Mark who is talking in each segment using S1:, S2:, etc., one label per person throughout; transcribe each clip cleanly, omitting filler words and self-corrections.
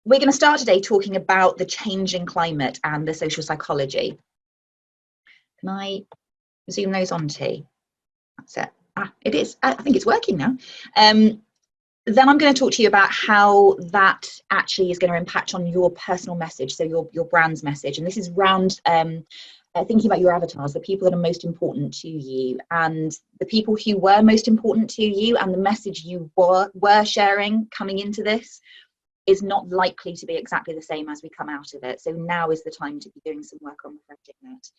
S1: We're going to start today talking about the changing climate and the social psychology. Can I zoom those onto? That's it. It is. I think it's working now. Then I'm going to talk to you about how that actually is going to impact on your personal message, so your brand's message. And this is around thinking about your avatars, the people that are most important to you, and the people who were most important to you, and the message you were sharing coming into this is not likely to be exactly the same as we come out of it. So now is the time to be doing some work on refreshing that.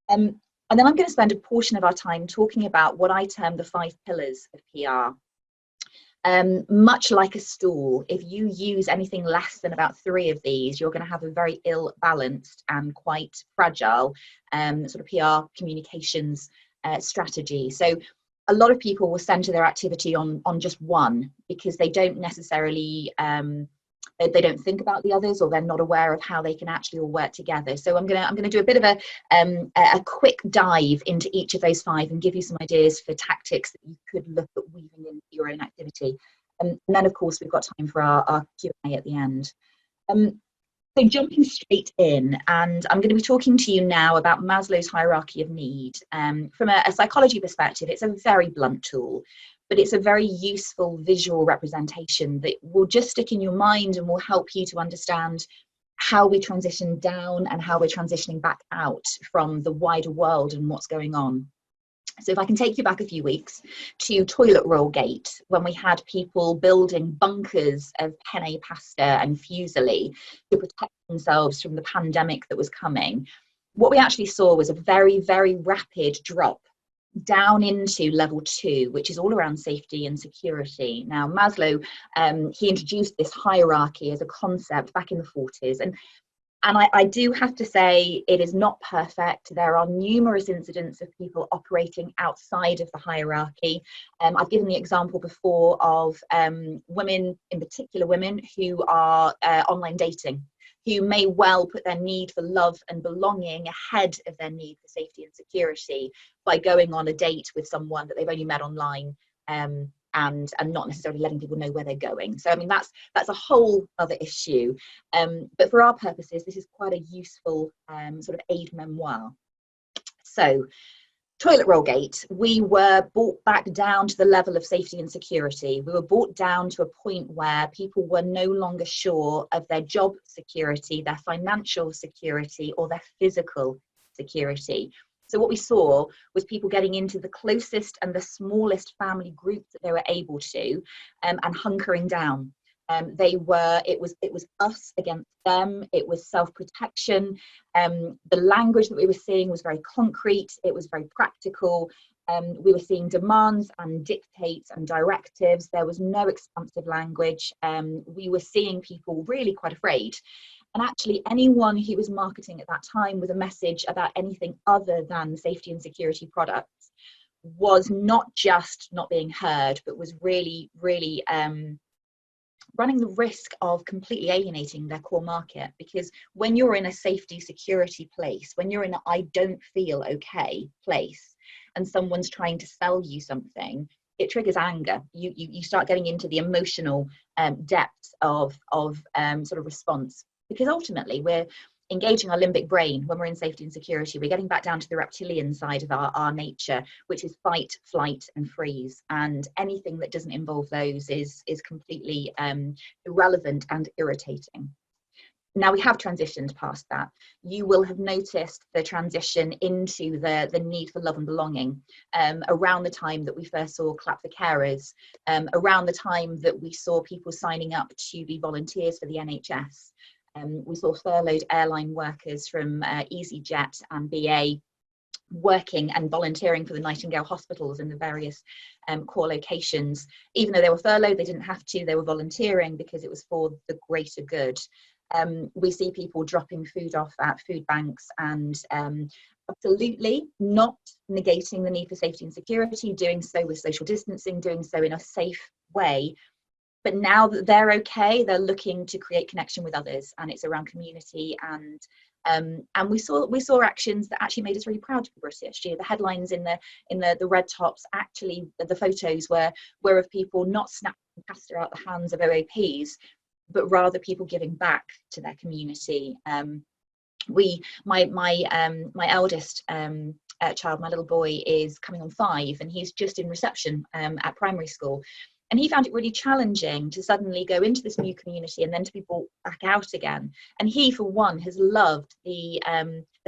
S1: And then I'm going to spend a portion of our time talking about what I term the 5 pillars of PR. Much like a stool, if you use anything less than about 3 of these, you're going to have a very ill-balanced and quite fragile sort of PR communications strategy. So a lot of people will center their activity on just one because they don't necessarily they don't think about the others, or they're not aware of how they can actually all work together. So I'm gonna do a bit of a quick dive into each of those 5 and give you some ideas for tactics that you could look at weaving into your own activity. And then of course we've got time for our Q&A at the end. So jumping straight in, and I'm going to be talking to you now about Maslow's hierarchy of need. From a psychology perspective, it's a very blunt tool, but it's a very useful visual representation that will just stick in your mind and will help you to understand how we transition down and how we're transitioning back out from the wider world and what's going on. So if I can take you back a few weeks to toilet roll gate, when we had people building bunkers of penne pasta and fusilli to protect themselves from the pandemic that was coming, what we actually saw was a very, very rapid drop down into level 2, which is all around safety and security. Now, Maslow, he introduced this hierarchy as a concept back in the 40s. And I do have to say it is not perfect. There are numerous incidents of people operating outside of the hierarchy. I've given the example before of women, in particular women, who are online dating, who may well put their need for love and belonging ahead of their need for safety and security by going on a date with someone that they've only met online, and not necessarily letting people know where they're going. So I mean that's a whole other issue, but for our purposes this is quite a useful sort of aid memoir. So toilet roll gate, we were brought back down to the level of safety and security. We were brought down to a point where people were no longer sure of their job security, their financial security, or their physical security. So what we saw was people getting into the closest and the smallest family groups that they were able to, and hunkering down. It was us against them. It was self-protection. The language that we were seeing was very concrete. It was very practical. We were seeing demands and dictates and directives. There was no expansive language. We were seeing people really quite afraid. And actually anyone who was marketing at that time with a message about anything other than safety and security products was not just not being heard, but was really, really running the risk of completely alienating their core market. Because when you're in a safety security place, when you're in an I don't feel okay place, and someone's trying to sell you something, it triggers anger. You start getting into the emotional depths of sort of response. Because ultimately we're engaging our limbic brain when we're in safety and security. We're getting back down to the reptilian side of our nature, which is fight, flight and freeze. And anything that doesn't involve those is completely irrelevant and irritating. Now we have transitioned past that. You will have noticed the transition into the need for love and belonging around the time that we first saw Clap for Carers, around the time that we saw people signing up to be volunteers for the NHS. We saw furloughed airline workers from EasyJet and BA working and volunteering for the Nightingale hospitals in the various core locations. Even though they were furloughed, they didn't have to, they were volunteering because it was for the greater good. We see people dropping food off at food banks and absolutely not negating the need for safety and security, doing so with social distancing, doing so in a safe way. But now that they're okay, they're looking to create connection with others, and it's around community. And we saw actions that actually made us really proud to be British. You know, the headlines in the red tops, actually the photos were of people not snapping pasta out the hands of OAPs, but rather people giving back to their community. My eldest child, my little boy, is coming on 5, and he's just in reception at primary school. And he found it really challenging to suddenly go into this new community and then to be brought back out again. And he, for one, has loved the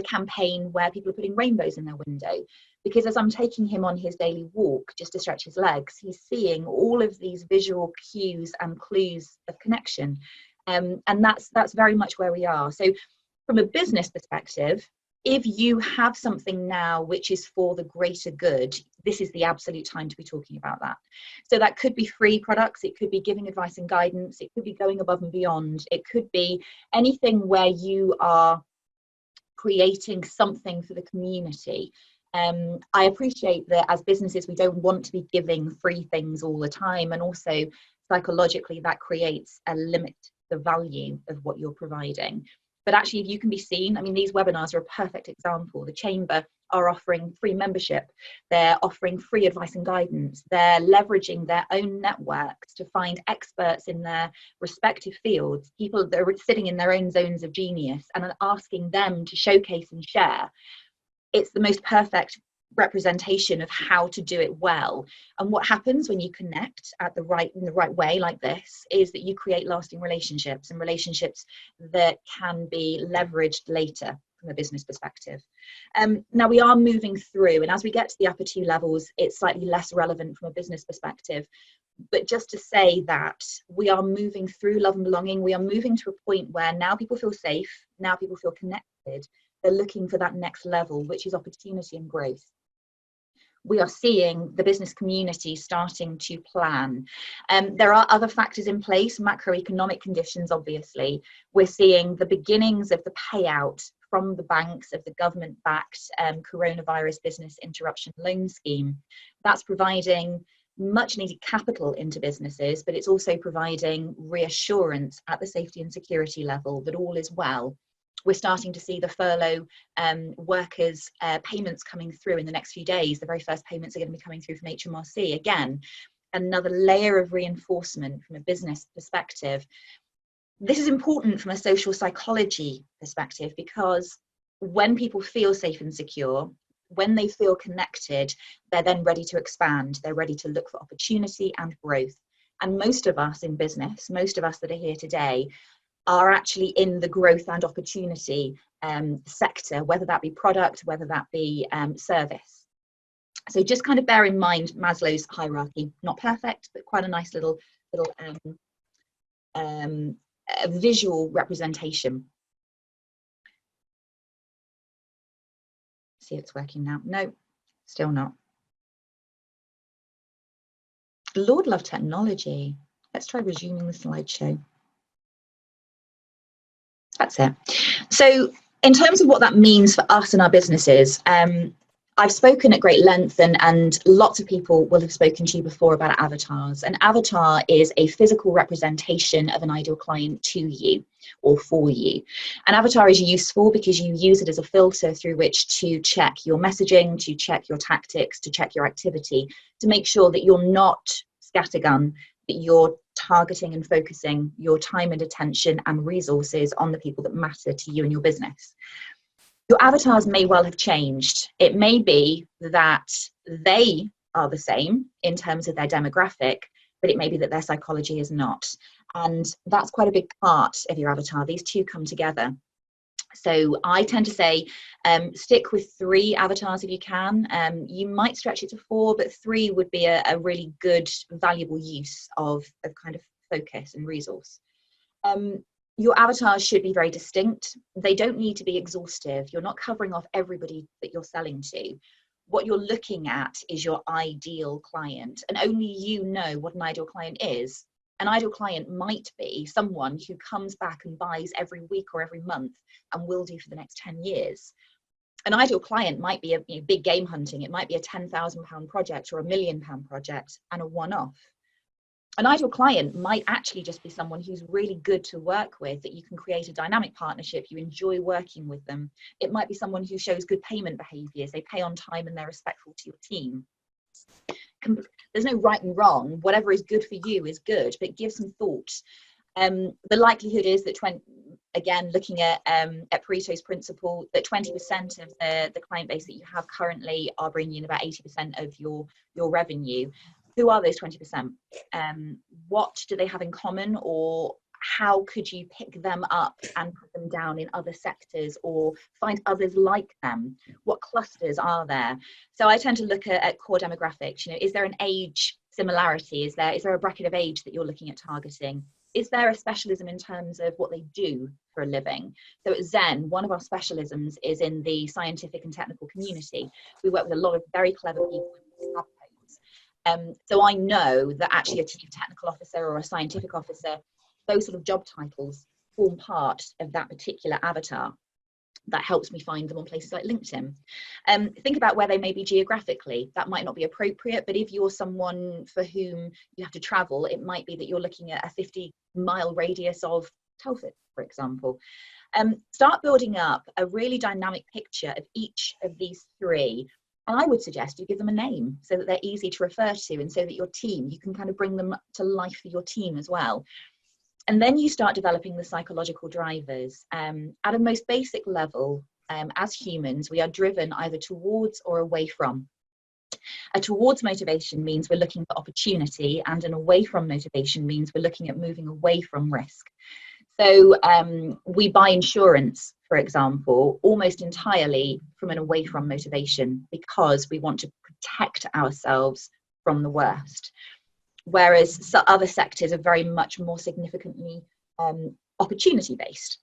S1: campaign where people are putting rainbows in their window, because as I'm taking him on his daily walk just to stretch his legs, he's seeing all of these visual cues and clues of connection. And that's very much where we are. So from a business perspective, if you have something now which is for the greater good, this is the absolute time to be talking about that. So that could be free products, it could be giving advice and guidance, it could be going above and beyond, it could be anything where you are creating something for the community. I appreciate that as businesses, we don't want to be giving free things all the time, and also psychologically that creates a limit to the value of what you're providing. But actually, if you can be seen, I mean, these webinars are a perfect example. The Chamber are offering free membership, they're offering free advice and guidance, they're leveraging their own networks to find experts in their respective fields, people that are sitting in their own zones of genius, and asking them to showcase and share. It's the most perfect representation of how to do it well. And what happens when you connect in the right way like this is that you create lasting relationships, and relationships that can be leveraged later from a business perspective. Now we are moving through, and as we get to the upper 2 levels, it's slightly less relevant from a business perspective. But just to say that we are moving through love and belonging, we are moving to a point where now people feel safe, now people feel connected, they're looking for that next level, which is opportunity and growth. We are seeing the business community starting to plan. There are other factors in place, macroeconomic conditions, obviously. We're seeing the beginnings of the payout from the banks of the government-backed coronavirus business interruption loan scheme. That's providing much needed capital into businesses, but it's also providing reassurance at the safety and security level that all is well. We're starting to see the furlough workers payments coming through in the next few days. The very first payments are going to be coming through from HMRC. Again, another layer of reinforcement from a business perspective. This is important from a social psychology perspective, because when people feel safe and secure, when they feel connected, they're then ready to expand. They're ready to look for opportunity and growth. And most of us in business, most of us that are here today, are actually in the growth and opportunity sector, whether that be product, whether that be service. So just kind of bear in mind Maslow's hierarchy, not perfect, but quite a nice little visual representation. See if it's working now. No, still not. Lord love technology. Let's try resuming the slideshow. That's it. So in terms of what that means for us and our businesses, I've spoken at great length, and lots of people will have spoken to you before about avatars. An avatar is a physical representation of an ideal client to you or for you. An avatar is useful because you use it as a filter through which to check your messaging, to check your tactics, to check your activity, to make sure that you're not scattergun, that you're targeting and focusing your time and attention and resources on the people that matter to you and your business. Your avatars may well have changed. It may be that they are the same in terms of their demographic, but it may be that their psychology is not. And that's quite a big part of your avatar. These two come together. So I tend to say stick with 3 avatars if you can. You might stretch it to 4, but 3 would be a really good, valuable use of kind of focus and resource. Your avatars should be very distinct. They don't need to be exhaustive. You're not covering off everybody that you're selling to. What you're looking at is your ideal client, and only you know what an ideal client is. An ideal client might be someone who comes back and buys every week or every month and will do for the next 10 years. An ideal client might be a big game hunting. It might be a £10,000 project or £1 million project and a one-off. An ideal client might actually just be someone who's really good to work with, that you can create a dynamic partnership, you enjoy working with them. It might be someone who shows good payment behaviours, they pay on time and they're respectful to your team. There's no right and wrong. Whatever is good for you is good, but give some thought. The likelihood is that again, looking at Pareto's principle, that 20% of the client base that you have currently are bringing in about 80% of your revenue. Who are those 20%? What do they have in common, or how could you pick them up and put them down in other sectors or find others like them? What clusters are there? So I tend to look at core demographics. You know, is there an age similarity? Is there a bracket of age that you're looking at targeting? Is there a specialism in terms of what they do for a living? So at Zen, one of our specialisms is in the scientific and technical community. We work with a lot of very clever people in lab codes. So I know that actually a chief technical officer or a scientific officer, those sort of job titles form part of that particular avatar. That helps me find them on places like LinkedIn. Think about where they may be geographically. That might not be appropriate, but if you're someone for whom you have to travel, it might be that you're looking at a 50-mile radius of Telford, for example. Start building up a really dynamic picture of each of these three. And I would suggest you give them a name so that they're easy to refer to, and so that your team, you can kind of bring them to life for your team as well. And then you start developing the psychological drivers. At a most basic level, as humans, we are driven either towards or away from. A towards motivation means we're looking for opportunity, and an away from motivation means we're looking at moving away from risk. So we buy insurance, for example, almost entirely from an away from motivation, because we want to protect ourselves from the worst. Whereas other sectors are very much more significantly opportunity based.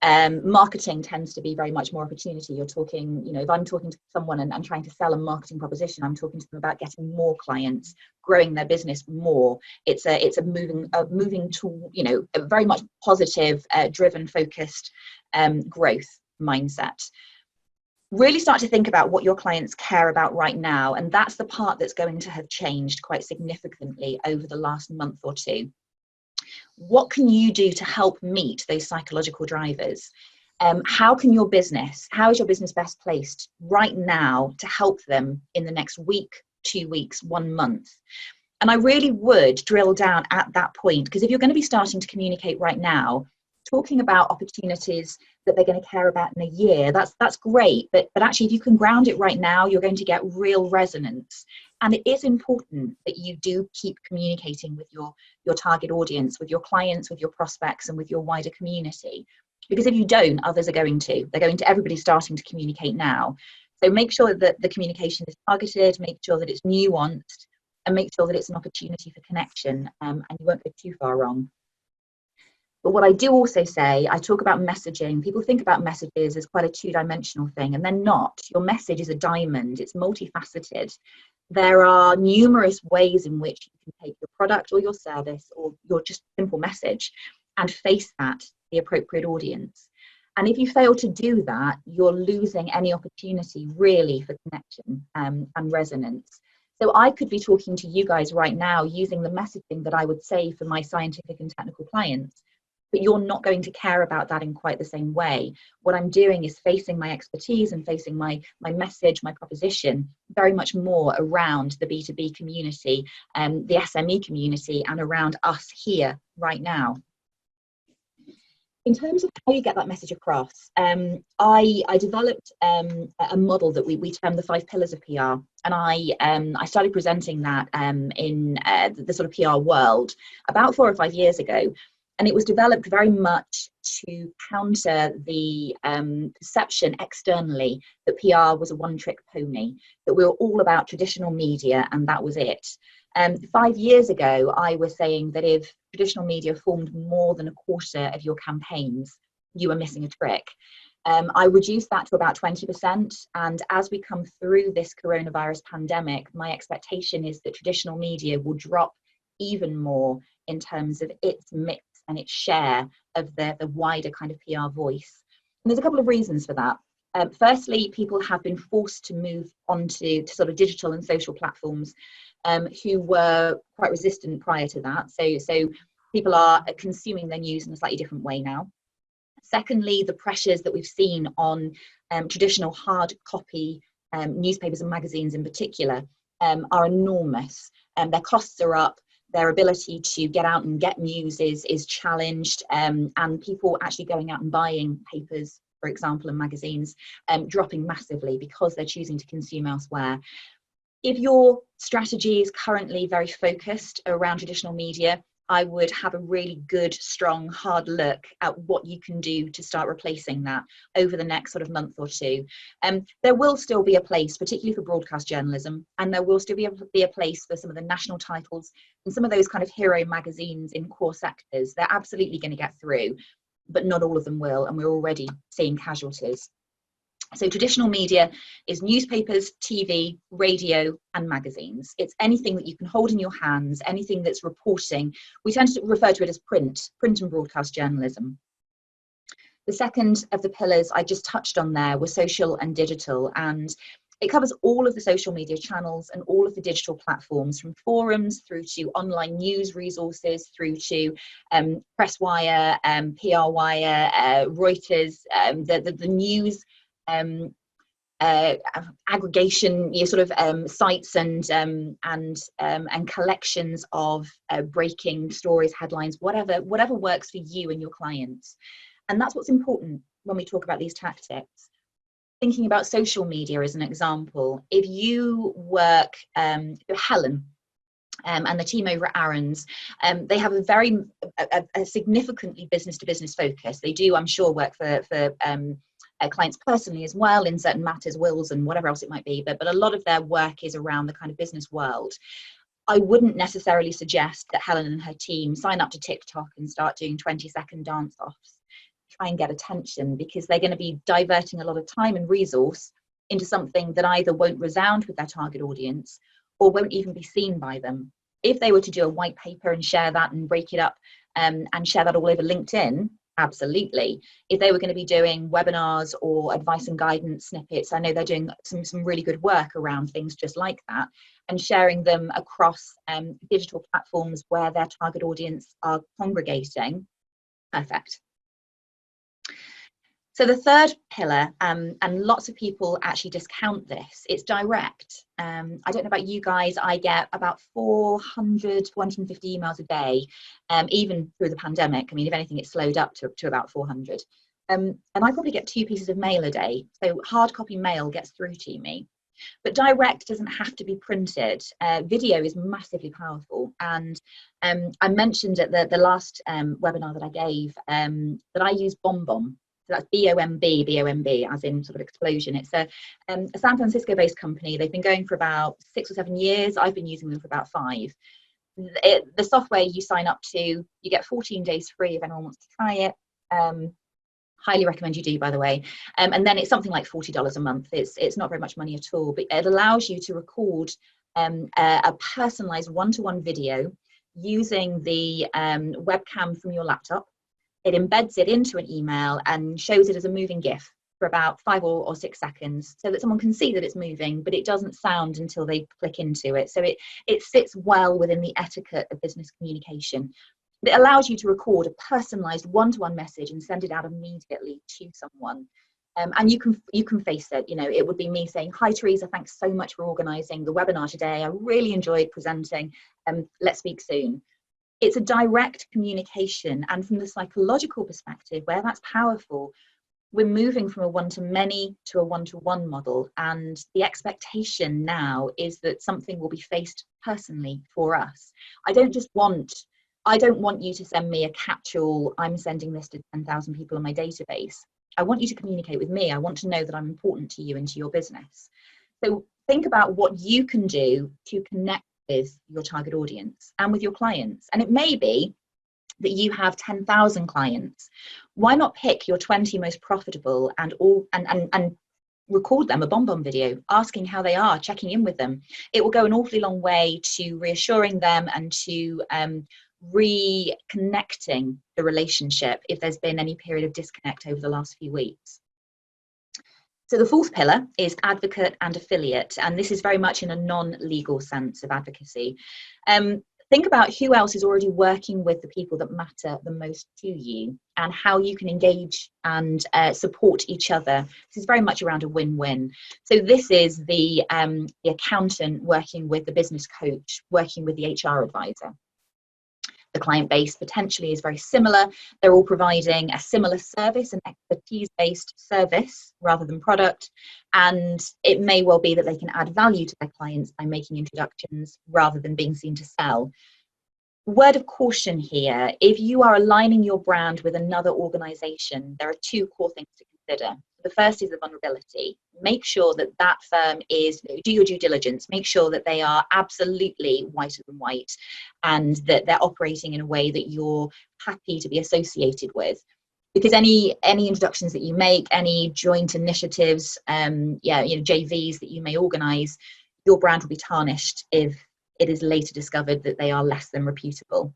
S1: Marketing tends to be very much more opportunity. You're talking, you know, if I'm talking to someone and trying to sell a marketing proposition, I'm talking to them about getting more clients, growing their business more. It's a moving to, you know, a very much positive, driven, focused growth mindset. Really start to think about what your clients care about right now, and that's the part that's going to have changed quite significantly over the last month or two. What can you do to help meet those psychological drivers? How is your business best placed right now to help them in the next week, 2 weeks, 1 month? And I really would drill down at that point, because if you're going to be starting to communicate right now, talking about opportunities that they're going to care about in a year, that's great, but actually if you can ground it right now, you're going to get real resonance. And it is important that you do keep communicating with your target audience, with your clients, with your prospects, and with your wider community, because if you don't, others are going to. Everybody's starting to communicate now. So make sure that the communication is targeted, make sure that it's nuanced, and make sure that it's an opportunity for connection, and you won't go too far wrong. But what I do also say, I talk about messaging. People think about messages as quite a two-dimensional thing, and they're not. Your message is a diamond. It's multifaceted. There are numerous ways in which you can take your product or your service or your just simple message and face that to the appropriate audience. And if you fail to do that, you're losing any opportunity really for connection and resonance. So I could be talking to you guys right now using the messaging that I would say for my scientific and technical clients, but you're not going to care about that in quite the same way. What I'm doing is facing my expertise and facing my message, my proposition, very much more around the B2B community, the SME community, and around us here right now. In terms of how you get that message across, I developed a model that we term the 5 pillars of PR, and I started presenting that in the sort of PR world about 4 or 5 years ago. And it was developed very much to counter the perception externally that PR was a one-trick pony, that we were all about traditional media and that was it. 5 years ago, I was saying that if traditional media formed more than a quarter of your campaigns, you were missing a trick. I reduced that to about 20%. And as we come through this coronavirus pandemic, my expectation is that traditional media will drop even more in terms of its mix and its share of the wider kind of PR voice. And there's a couple of reasons for that. Firstly, people have been forced to move onto sort of digital and social platforms who were quite resistant prior to that. So people are consuming their news in a slightly different way now. Secondly, the pressures that we've seen on traditional hard copy newspapers and magazines in particular are enormous. Their costs are up. their ability to get out and get news is challenged, and people actually going out and buying papers, for example, and magazines, dropping massively because they're choosing to consume elsewhere. If your strategy is currently very focused around traditional media, I would have a really good, strong, hard look at what you can do to start replacing that over the next sort of month or two. There will still be a place, particularly for broadcast journalism, and there will still be a place for some of the national titles and some of those kind of hero magazines in core sectors. They're absolutely going to get through, but not all of them will, and we're already seeing casualties. So traditional media is newspapers, TV, radio, and magazines. It's anything that you can hold in your hands, anything that's reporting. We tend to refer to it as print and broadcast journalism. The second of the pillars I just touched on there was social and digital, and it covers all of the social media channels and all of the digital platforms, from forums through to online news resources, through to Presswire, PR Wire, Reuters, the news aggregation, sort of sites and collections of breaking stories, headlines, whatever works for you and your clients. And that's what's important when we talk about these tactics. Thinking about social media as an example, if you work, Helen and the team over at Aaron's, they have a significantly business-to-business focus. They do, I'm sure, work for clients personally as well in certain matters, wills and whatever else it might be, but a lot of their work is around the kind of business world. I wouldn't necessarily suggest that Helen and her team sign up to TikTok and start doing 20-second dance-offs, try and get attention, because they're going to be diverting a lot of time and resource into something that either won't resound with their target audience or won't even be seen by them. If they were to do a white paper and share that and break it up and share that all over LinkedIn, absolutely. If they were going to be doing webinars or advice and guidance snippets, I know they're doing some really good work around things just like that, and sharing them across digital platforms where their target audience are congregating. Perfect. So the third pillar, and lots of people actually discount this, it's direct. I don't know about you guys, I get about 400, 450 emails a day, even through the pandemic. I mean, if anything, it's slowed up to about 400. And I probably get 2 pieces of mail a day. So hard copy mail gets through to me. But direct doesn't have to be printed. Video is massively powerful. And I mentioned at the last webinar that I gave that I use BombBomb. So that's B-O-M-B, as in sort of explosion. It's a San Francisco-based company. They've been going for about 6 or 7 years. I've been using them for about 5. The software you sign up to, you get 14 days free if anyone wants to try it. Highly recommend you do, by the way. And then it's something like $40 a month. It's not very much money at all, but it allows you to record a personalized one-to-one video using the webcam from your laptop. It embeds it into an email and shows it as a moving GIF for about 5 or 6 seconds, so that someone can see that it's moving, but it doesn't sound until they click into it. So it fits well within the etiquette of business communication. It allows you to record a personalized one-to-one message and send it out immediately to someone. And you can face it. It would be me saying, "Hi Teresa, thanks so much for organizing the webinar today. I really enjoyed presenting. Let's speak soon." It's a direct communication, and from the psychological perspective, where that's powerful, we're moving from a one-to-many to a one-to-one model, and the expectation now is that something will be faced personally for us. I don't want you to send me a catch-all, "I'm sending this to 10,000 people on my database." I want you to communicate with me. I want to know that I'm important to you and to your business. So think about what you can do to connect with your target audience and with your clients. And it may be that you have 10,000 clients. Why not pick your 20 most profitable and record them a BombBomb video, asking how they are, checking in with them. It will go an awfully long way to reassuring them and to reconnecting the relationship if there's been any period of disconnect over the last few weeks. So the fourth pillar is advocate and affiliate, and this is very much in a non-legal sense of advocacy. Think about who else is already working with the people that matter the most to you, and how you can engage and support each other. This is very much around a win-win. So this is the accountant working with the business coach, working with the HR advisor. The client base potentially is very similar. They're all providing a similar service, an expertise-based service rather than product. And it may well be that they can add value to their clients by making introductions rather than being seen to sell. Word of caution here, if you are aligning your brand with another organization, there are two core things to consider. The first is the vulnerability. Make sure that that firm is, do your due diligence, make sure that they are absolutely whiter than white and that they're operating in a way that you're happy to be associated with. Because any introductions that you make, any joint initiatives, JVs that you may organize, your brand will be tarnished if it is later discovered that they are less than reputable.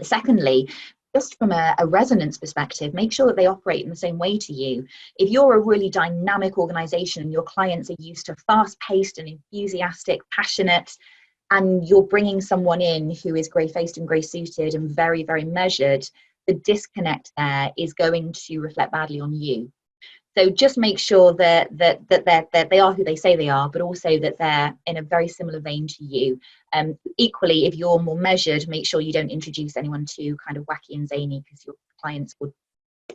S1: Secondly, just from a resonance perspective, make sure that they operate in the same way to you. If you're a really dynamic organization and your clients are used to fast-paced and enthusiastic, passionate, and you're bringing someone in who is grey-faced and grey-suited and very, very measured, the disconnect there is going to reflect badly on you. So just make sure that they are who they say they are, but also that they're in a very similar vein to you. Equally, if you're more measured, make sure you don't introduce anyone too kind of wacky and zany, because your clients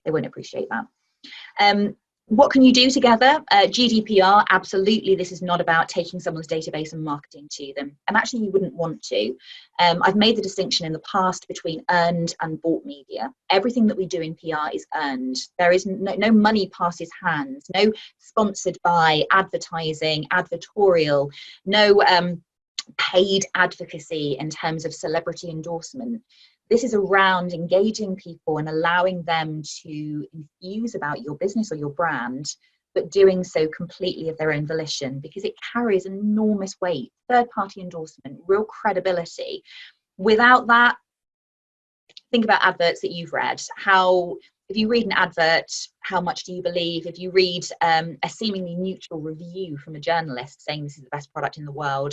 S1: won't appreciate that. What can you do together? GDPR, absolutely. This is not about taking someone's database and marketing to them. And actually, you wouldn't want to. I've made the distinction in the past between earned and bought media. Everything that we do in PR is earned. There is no money passes hands, no sponsored by advertising, advertorial, no paid advocacy in terms of celebrity endorsement. This is around engaging people and allowing them to enthuse about your business or your brand, but doing so completely of their own volition, because it carries enormous weight, third-party endorsement, real credibility. Without that, think about adverts that you've read. If you read an advert, how much do you believe? If you read a seemingly neutral review from a journalist saying this is the best product in the world,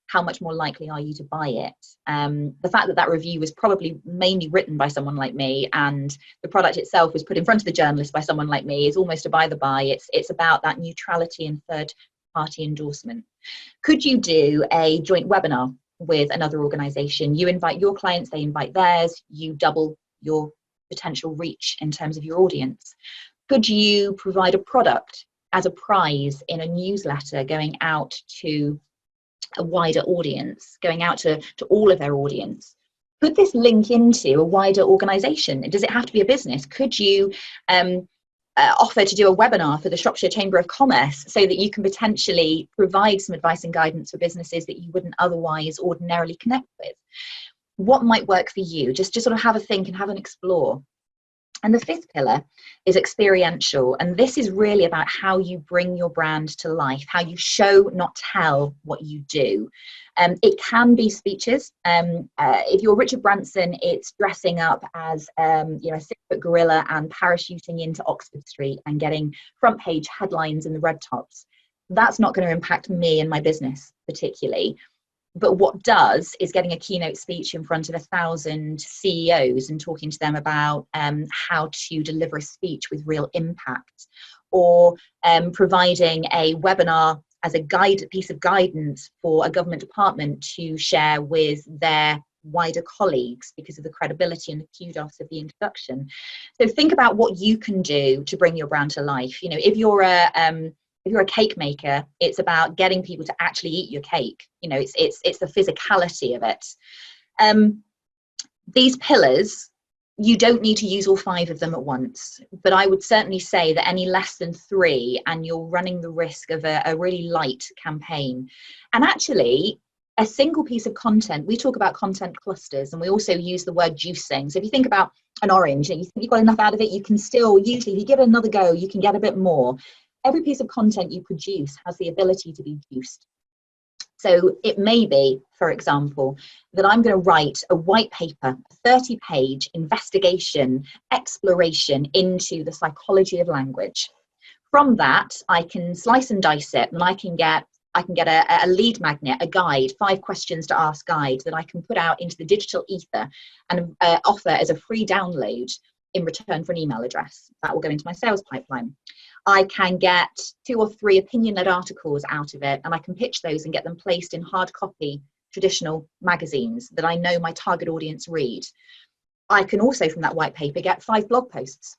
S1: how much more likely are you to buy it? The fact that that review was probably mainly written by someone like me and the product itself was put in front of the journalist by someone like me is almost a by the by. It's about that neutrality and third party endorsement. Could you do a joint webinar with another organization? You invite your clients, they invite theirs, you double your potential reach in terms of your audience. Could you provide a product as a prize in a newsletter going out to a wider audience, going out to all of their audience? Could this link into a wider organization? Does it have to be a business? Could you offer to do a webinar for the Shropshire Chamber of Commerce so that you can potentially provide some advice and guidance for businesses that you wouldn't otherwise ordinarily connect with? What might work for you? Just sort of have a think and have an explore. And the fifth pillar is experiential. And this is really about how you bring your brand to life, how you show, not tell, what you do. It can be speeches. If you're Richard Branson, it's dressing up as a 6-foot gorilla and parachuting into Oxford Street and getting front page headlines in the red tops. That's not going to impact me and my business particularly. But what does is getting a keynote speech in front of 1,000 CEOs and talking to them about how to deliver a speech with real impact, or providing a webinar as a piece of guidance for a government department to share with their wider colleagues because of the credibility and the kudos of the introduction. So think about what you can do to bring your brand to life. If you're a cake maker, it's about getting people to actually eat your cake. It's the physicality of it. These pillars, you don't need to use all 5 of them at once, but I would certainly say that any less than 3 and you're running the risk of a really light campaign. And actually, a single piece of content, we talk about content clusters, and we also use the word juicing. So if you think about an orange and you think you've got enough out of it, you can still, usually if you give it another go, you can get a bit more. Every piece of content you produce has the ability to be juiced. So it may be, for example, that I'm going to write a white paper, a 30-page investigation, exploration into the psychology of language. From that, I can slice and dice it, and I can get a lead magnet, a guide, 5 questions to ask guide that I can put out into the digital ether and offer as a free download in return for an email address. That will go into my sales pipeline. I can get 2 or 3 opinion-led articles out of it, and I can pitch those and get them placed in hard copy traditional magazines that I know my target audience read. I can also, from that white paper, get 5 blog posts.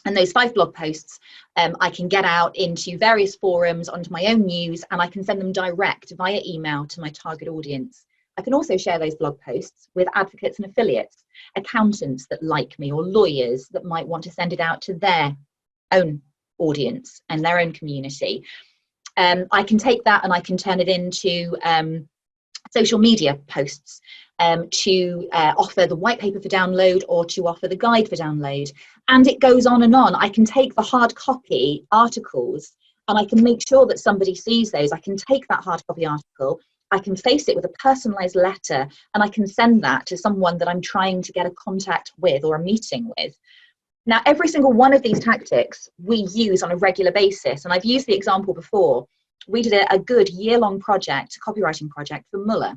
S1: And those 5 blog posts, I can get out into various forums, onto my own news, and I can send them direct via email to my target audience. I can also share those blog posts with advocates and affiliates, accountants that like me, or lawyers that might want to send it out to their own audience and their own community. I can take that and I can turn it into social media posts to offer the white paper for download, or to offer the guide for download. And it goes on and on. I can take the hard copy articles and I can make sure that somebody sees those. I can take that hard copy article, I can face it with a personalized letter, and I can send that to someone that I'm trying to get a contact with or a meeting with. Now, every single one of these tactics we use on a regular basis. And I've used the example before. We did a good year-long project, a copywriting project for Muller.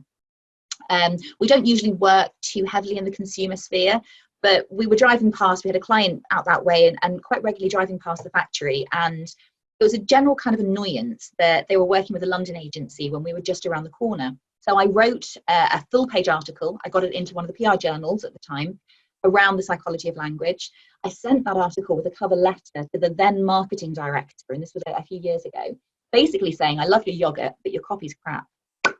S1: We don't usually work too heavily in the consumer sphere, but we were driving past, we had a client out that way, and quite regularly driving past the factory, and it was a general kind of annoyance that they were working with a London agency when we were just around the corner. So I wrote a full page article. I got it into one of the PR journals at the time around the psychology of language. I sent that article with a cover letter to the then marketing director, and this was a few years ago, basically saying, I love your yogurt, but your copy's crap. And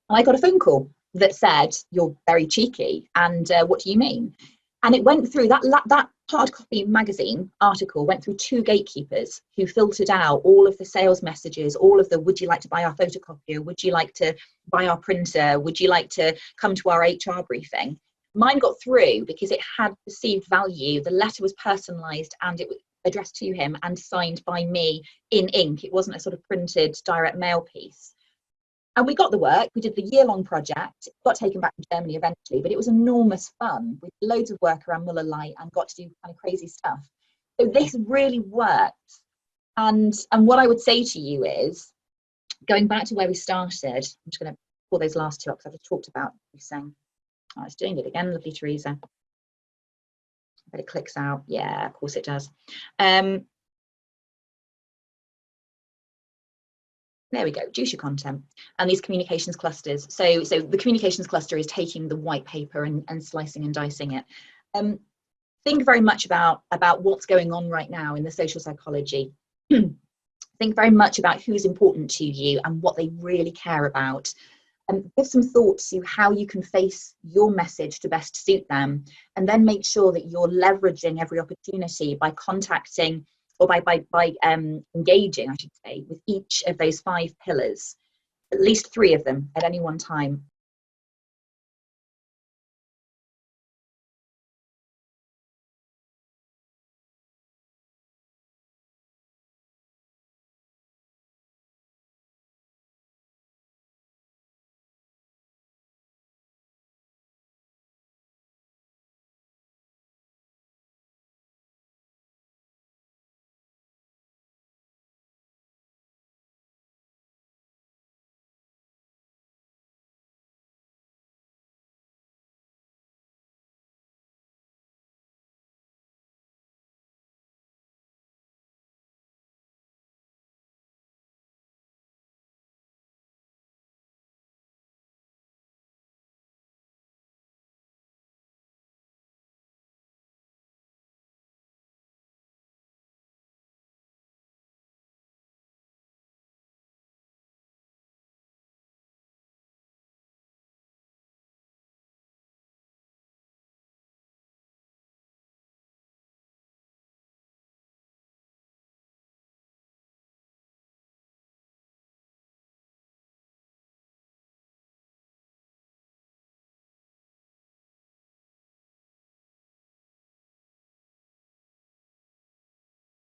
S1: I got a phone call that said, you're very cheeky, and what do you mean? And it went through, that hard copy magazine article went through 2 gatekeepers who filtered out all of the sales messages, all of the, would you like to buy our photocopier? Would you like to buy our printer? Would you like to come to our HR briefing? Mine got through because it had perceived value. The letter was personalised and it was addressed to him and signed by me in ink. It wasn't a sort of printed direct mail piece. And we got the work. We did the year-long project. It got taken back to Germany eventually, but it was enormous fun. We did loads of work around Muller Light and got to do kind of crazy stuff. So this really worked. And what I would say to you is, going back to where we started, I'm just going to pull those last 2 up because I've just talked about you saying, oh, it's doing it again, lovely Teresa. But it clicks out. Yeah, of course it does. There we go, juice your content and these communications clusters. So the communications cluster is taking the white paper and slicing and dicing it. Think very much about what's going on right now in the social psychology. Think very much about who's important to you and what they really care about. Give some thought to how you can face your message to best suit them, and then make sure that you're leveraging every opportunity by contacting or by engaging, I should say, with each of those 5 pillars, at least 3 of them at any one time.